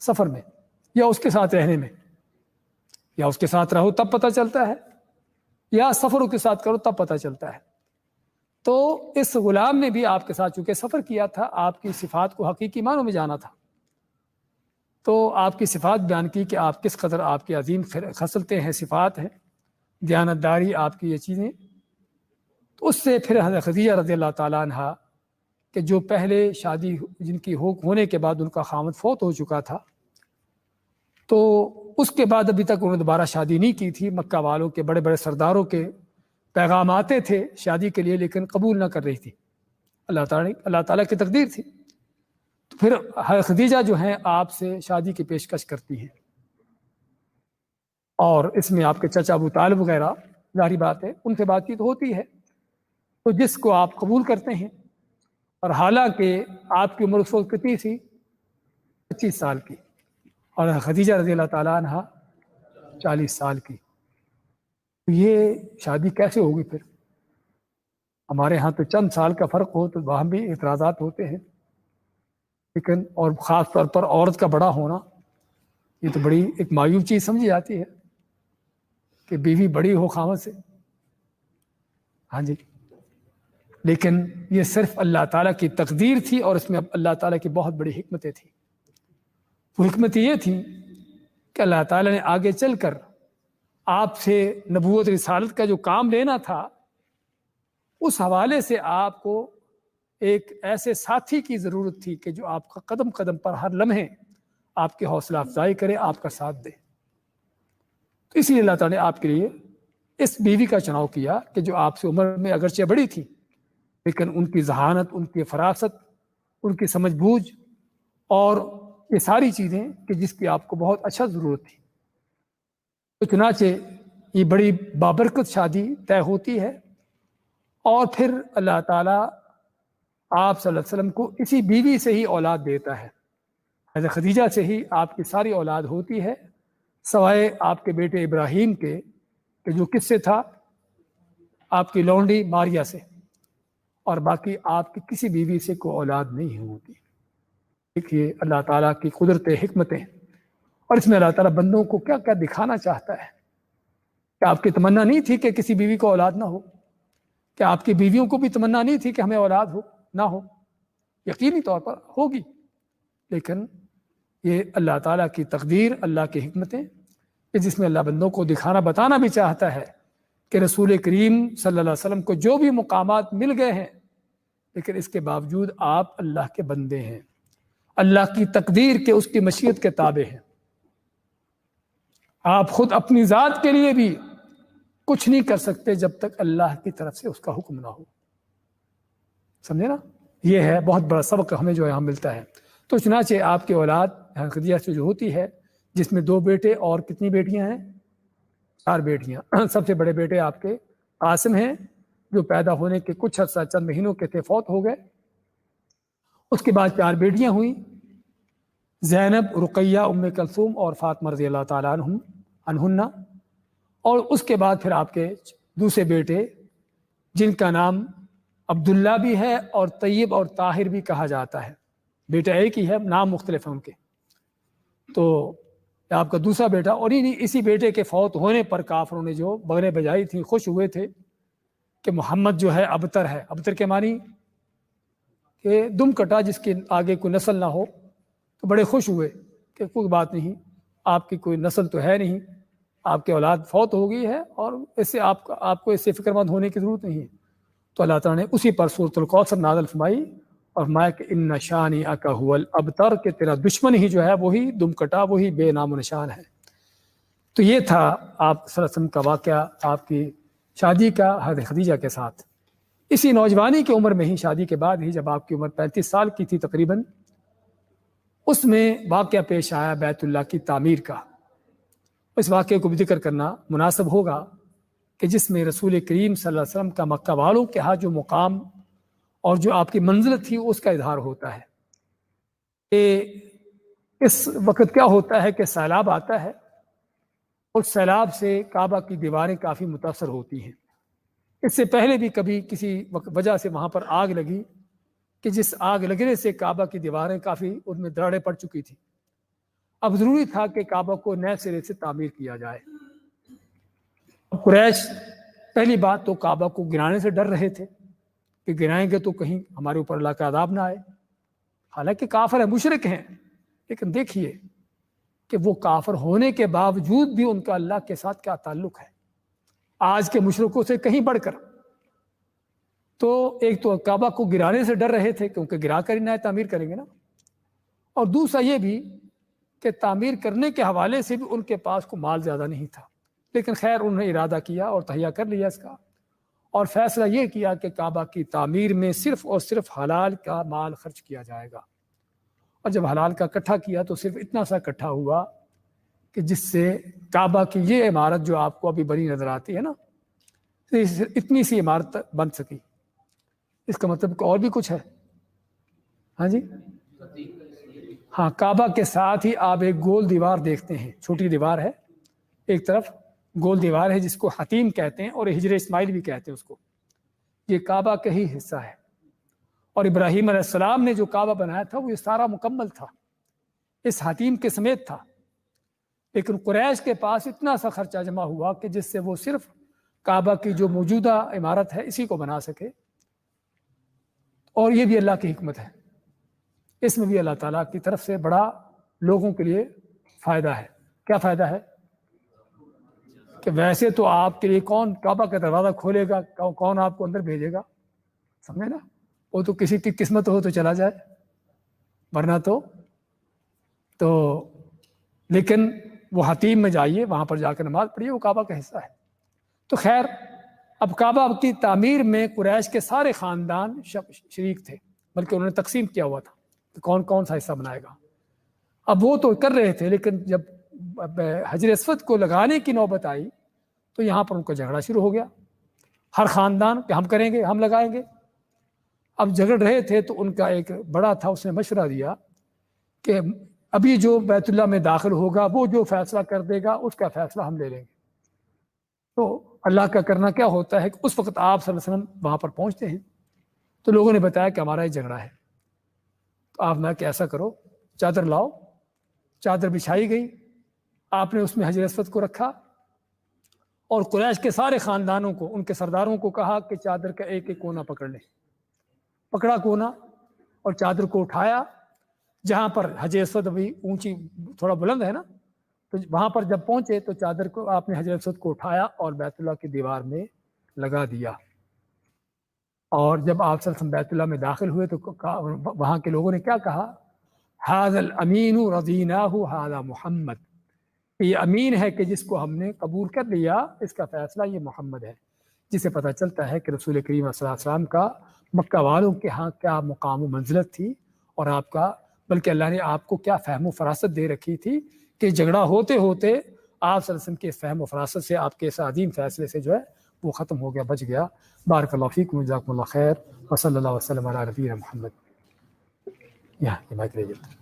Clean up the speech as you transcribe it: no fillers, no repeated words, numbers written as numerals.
سفر میں یا اس کے ساتھ رہنے میں، یا اس کے ساتھ رہو تب پتہ چلتا ہے، یا سفروں کے ساتھ کرو تب پتہ چلتا ہے۔ تو اس غلام نے بھی آپ کے ساتھ چونکہ سفر کیا تھا، آپ کی صفات کو حقیقی معنوں میں جانا تھا، تو آپ کی صفات بیان کی کہ آپ کس قدر آپ کی عظیم خصلتیں ہیں، صفات ہیں، دیانتداری آپ کی یہ چیزیں۔ تو اس سے پھر حضرت خدیجہ رضی اللہ تعالیٰ عنہ کہ جو پہلے شادی جن کی ہونے کے بعد ان کا خاوند فوت ہو چکا تھا، تو اس کے بعد ابھی تک انہوں نے دوبارہ شادی نہیں کی تھی، مکہ والوں کے بڑے بڑے سرداروں کے پیغام آتے تھے شادی کے لیے لیکن قبول نہ کر رہی تھی، اللہ تعالیٰ کی تقدیر تھی۔ تو پھر خدیجہ جو ہیں آپ سے شادی کی پیشکش کرتی ہیں، اور اس میں آپ کے چچا ابو طالب وغیرہ، ظاہری بات ہے ان سے بات چیت ہوتی ہے، تو جس کو آپ قبول کرتے ہیں، اور حالانکہ آپ کی عمر اس وقت کتنی تھی؟ 25 سال کی، اور خدیجہ رضی اللہ تعالیٰ عنہ 40 سال کی۔ یہ شادی کیسے ہوگی پھر؟ ہمارے ہاں تو چند سال کا فرق ہو تو وہاں بھی اعتراضات ہوتے ہیں، لیکن اور خاص طور پر عورت کا بڑا ہونا یہ تو بڑی ایک معیوب چیز سمجھی جاتی ہے کہ بیوی بڑی ہو خاوند سے، ہاں جی، لیکن یہ صرف اللہ تعالیٰ کی تقدیر تھی، اور اس میں اللہ تعالیٰ کی بہت بڑی حکمتیں تھیں۔ وہ حکمت یہ تھی کہ اللہ تعالیٰ نے آگے چل کر آپ سے نبوت رسالت کا جو کام لینا تھا، اس حوالے سے آپ کو ایک ایسے ساتھی کی ضرورت تھی کہ جو آپ کا قدم قدم پر ہر لمحے آپ کی حوصلہ افزائی کرے، آپ کا ساتھ دے۔ تو اسی لیے اللہ تعالیٰ نے آپ کے لیے اس بیوی کا چناؤ کیا کہ جو آپ سے عمر میں اگرچہ بڑی تھی، لیکن ان کی ذہانت، ان کی فراست، ان کی سمجھ بوجھ اور یہ ساری چیزیں کہ جس کی آپ کو بہت اچھا ضرورت تھی۔ تو چنانچہ یہ بڑی بابرکت شادی طے ہوتی ہے، اور پھر اللہ تعالیٰ آپ صلی اللہ علیہ وسلم کو اسی بیوی سے ہی اولاد دیتا ہے، حضرت خدیجہ سے ہی آپ کی ساری اولاد ہوتی ہے، سوائے آپ کے بیٹے ابراہیم کے کہ جو کس سے تھا؟ آپ کی لونڈی ماریا سے، اور باقی آپ کی کسی بیوی سے کوئی اولاد نہیں ہوتی۔ دیکھیے اللہ تعالیٰ کی قدرت حکمتیں، اور اس میں اللہ تعالیٰ بندوں کو کیا کیا دکھانا چاہتا ہے۔ کہ آپ کی تمنا نہیں تھی کہ کسی بیوی کو اولاد نہ ہو؟ کہ آپ کی بیویوں کو بھی تمنا نہیں تھی کہ ہمیں اولاد ہو نہ ہو؟ یقینی طور پر ہوگی، لیکن یہ اللہ تعالیٰ کی تقدیر، اللہ کی حکمتیں کہ جس میں اللہ بندوں کو دکھانا بتانا بھی چاہتا ہے کہ رسول کریم صلی اللہ علیہ وسلم کو جو بھی مقامات مل گئے ہیں، لیکن اس کے باوجود آپ اللہ کے بندے ہیں، اللہ کی تقدیر کے، اس کی مشیت کے تابع ہیں۔ آپ خود اپنی ذات کے لیے بھی کچھ نہیں کر سکتے جب تک اللہ کی طرف سے اس کا حکم نہ ہو۔ سمجھے نا؟ یہ ہے بہت بڑا سبق ہمیں جو یہاں ملتا ہے۔ تو چنانچہ آپ کی اولاد خدیجہ سے جو ہوتی ہے، جس میں 2 بیٹے اور کتنی بیٹیاں ہیں؟ 4 بیٹیاں۔ سب سے بڑے بیٹے آپ کے قاسم ہیں، جو پیدا ہونے کے کچھ عرصہ چند مہینوں کے تھے فوت ہو گئے۔ اس کے بعد 4 بیٹیاں ہوئیں، زینب، رقیہ، ام کلثوم اور فاطمہ رضی اللہ تعالیٰ عنہن۔ اور اس کے بعد پھر آپ کے دوسرے بیٹے جن کا نام عبداللہ بھی ہے اور طیب اور طاہر بھی کہا جاتا ہے، بیٹا ایک ہی ہے، نام مختلف ہیں ان کے۔ تو آپ کا دوسرا بیٹا، اور اسی بیٹے کے فوت ہونے پر کافروں نے جو بغریں بجائی تھیں، خوش ہوئے تھے کہ محمد جو ہے ابتر ہے۔ ابتر کے معنی کہ دم کٹا، جس کے آگے کوئی نسل نہ ہو، تو بڑے خوش ہوئے کہ کوئی بات نہیں، آپ کی کوئی نسل تو ہے نہیں، آپ کی اولاد فوت ہو گئی ہے، اور اس سے آپ کو اس سے فکر مند ہونے کی ضرورت نہیں ہے۔ تو اللہ تعالیٰ نے اسی پر سورۃ الکوثر نازل فرمائی اور فرمایا کہ ان شانئک ھو الابتر، کہ تیرا دشمن ہی جو ہے وہی دم کٹا، وہی بے نام و نشان ہے۔ تو یہ تھا آپ صلی اللہ علیہ وسلم کا واقعہ، آپ کی شادی کا حضرت خدیجہ کے ساتھ۔ اسی نوجوانی کی عمر میں ہی، شادی کے بعد ہی، جب آپ کی عمر 35 سال کی تھی تقریباً، اس میں واقعہ پیش آیا بیت اللہ کی تعمیر کا۔ اس واقعے کو بھی ذکر کرنا مناسب ہوگا کہ جس میں رسول کریم صلی اللہ علیہ وسلم کا مکہ والوں کے ہاں جو مقام اور جو آپ کی منزلت تھی اس کا اظہار ہوتا ہے کہ اس وقت کیا ہوتا ہے کہ سیلاب آتا ہے، اور سیلاب سے کعبہ کی دیواریں کافی متاثر ہوتی ہیں۔ اس سے پہلے بھی کبھی کسی وجہ سے وہاں پر آگ لگی کہ جس آگ لگنے سے کعبہ کی دیواریں کافی ان میں دراڑیں پڑ چکی تھی، اب ضروری تھا کہ کعبہ کو نئے سرے سے تعمیر کیا جائے۔ قریش پہلی بات تو کعبہ کو گرانے سے ڈر رہے تھے کہ گرائیں گے تو کہیں ہمارے اوپر اللہ کا عذاب نہ آئے، حالانکہ کافر ہیں، مشرک ہیں، لیکن دیکھیے کہ وہ کافر ہونے کے باوجود بھی ان کا اللہ کے ساتھ کیا تعلق ہے، آج کے مشرکوں سے کہیں بڑھ کر۔ تو ایک تو کعبہ کو گرانے سے ڈر رہے تھے کیونکہ گرا کر ہی نئے تعمیر کریں گے نا، اور دوسرا یہ بھی کہ تعمیر کرنے کے حوالے سے بھی ان کے پاس کو مال زیادہ نہیں تھا، لیکن خیر انہوں نے ارادہ کیا اور تہیا کر لیا اس کا، اور فیصلہ یہ کیا کہ کعبہ کی تعمیر میں صرف اور صرف حلال کا مال خرچ کیا جائے گا۔ اور جب حلال کا اکٹھا کیا تو صرف اتنا سا اکٹھا ہوا کہ جس سے کعبہ کی یہ عمارت جو آپ کو ابھی بنی نظر آتی ہے نا، اتنی سی عمارت بن سکی۔ اس کا مطلب کہ اور بھی کچھ ہے؟ ہاں جی، ہاں، کعبہ کے ساتھ ہی آپ ایک گول دیوار دیکھتے ہیں، چھوٹی دیوار ہے، ایک طرف گول دیوار ہے جس کو حتیم کہتے ہیں اور ہجر اسماعیل بھی کہتے ہیں اس کو، یہ کعبہ کا ہی حصہ ہے۔ اور ابراہیم علیہ السلام نے جو کعبہ بنایا تھا وہ یہ سارا مکمل تھا، اس حتیم کے سمیت تھا، لیکن قریش کے پاس اتنا سا خرچہ جمع ہوا کہ جس سے وہ صرف کعبہ کی جو موجودہ عمارت ہے اسی کو بنا سکے۔ اور یہ بھی اللہ کی حکمت ہے، اس میں بھی اللہ تعالیٰ کی طرف سے بڑا لوگوں کے لیے فائدہ ہے۔ کیا فائدہ ہے؟ کہ ویسے تو آپ کے لیے کون کعبہ کا دروازہ کھولے گا، کون آپ کو اندر بھیجے گا، سمجھے نا؟ وہ تو کسی کی قسمت ہو تو چلا جائے، ورنہ تو لیکن وہ حتیم میں جائیے، وہاں پر جا کر نماز پڑھیے، وہ کعبہ کا حصہ ہے۔ تو خیر اب کعبہ کی تعمیر میں قریش کے سارے خاندان شریک تھے، بلکہ انہوں نے تقسیم کیا ہوا تھا کہ کون کون سا حصہ بنائے گا۔ اب وہ تو کر رہے تھے، لیکن جب حجر اسود کو لگانے کی نوبت آئی تو یہاں پر ان کا جھگڑا شروع ہو گیا، ہر خاندان کہ ہم کریں گے، ہم لگائیں گے۔ اب جھگڑ رہے تھے تو ان کا ایک بڑا تھا، اس نے مشورہ دیا کہ ابھی جو بیت اللہ میں داخل ہوگا وہ جو فیصلہ کر دے گا اس کا فیصلہ ہم لے لیں گے۔ تو اللہ کا کرنا کیا ہوتا ہے کہ اس وقت آپ صلی اللہ علیہ وسلم وہاں پر پہنچتے ہیں، تو لوگوں نے بتایا کہ ہمارا یہ جھگڑا ہے، تو آپ نے کہ ایسا کرو، چادر لاؤ، چادر بچھائی گئی، آپ نے اس میں حجر اسود کو رکھا اور قریش کے سارے خاندانوں کو، ان کے سرداروں کو کہا کہ چادر کا ایک ایک کونا پکڑ لیں۔ پکڑا کونا اور چادر کو اٹھایا، جہاں پر حجر اسود ابھی اونچی تھوڑا بلند ہے نا، تو وہاں پر جب پہنچے تو چادر کو آپ نے حجر اسود کو اٹھایا اور بیت اللہ کی دیوار میں لگا دیا۔ اور جب آپ صلی اللہ علیہ وسلم بیت اللہ میں داخل ہوئے تو وہاں کے لوگوں نے کیا کہا؟ ھذا الامین رضیناہ ھذا محمد، یہ امین ہے کہ جس کو ہم نے قبول کر لیا، اس کا فیصلہ یہ محمد ہے، جسے پتہ چلتا ہے کہ رسول کریم صلی اللہ علیہ وسلم کا مکہ والوں کے ہاں کیا مقام و منزلت تھی، اور آپ کا، بلکہ اللہ نے آپ کو کیا فہم و فراست دے رکھی تھی کہ جھگڑا ہوتے ہوتے آپ صلی اللہ علیہ وسلم کے اس فہم و فراست سے، آپ کے اس عظیم فیصلے سے جو ہے وہ ختم ہو گیا، بچ گیا۔ بارک اللہ فیکم، جزاکم اللہ خیر، وصلی اللہ وسلم علی نبینا محمد۔ یہ مائک لے جاتا